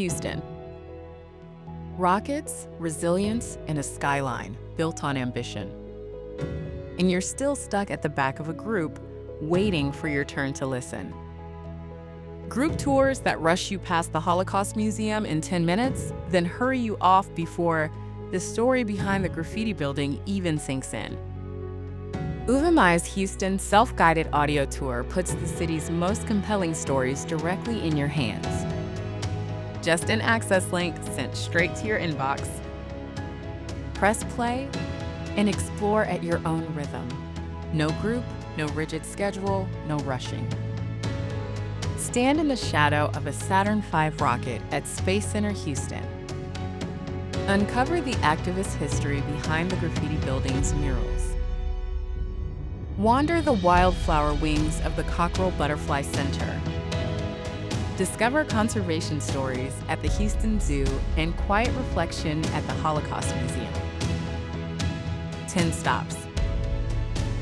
Houston. Rockets, resilience, and a skyline built on ambition. And you're still stuck at the back of a group, waiting for your turn to listen. Group tours that rush you past the Holocaust Museum in 10 minutes, then hurry you off before the story behind the graffiti building even sinks in. Uvamai's Houston self-guided audio tour puts the city's most compelling stories directly in your hands. Just an access link sent straight to your inbox. Press play and explore at your own rhythm. No group, no rigid schedule, no rushing. Stand in the shadow of a Saturn V rocket at Space Center Houston. Uncover the activist history behind the graffiti building's murals. Wander the wildflower wings of the Cockerel Butterfly Center. Discover conservation stories at the Houston Zoo and quiet reflection at the Holocaust Museum. 10 stops.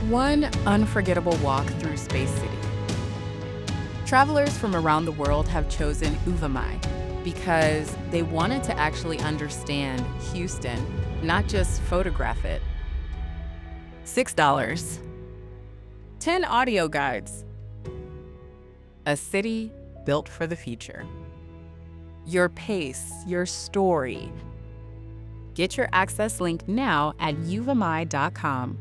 One unforgettable walk through Space City. Travelers from around the world have chosen Uvamai because they wanted to actually understand Houston, not just photograph it. $6. 10 audio guides. A city built for the future. Your pace, your story. Get your access link now at uvamai.com.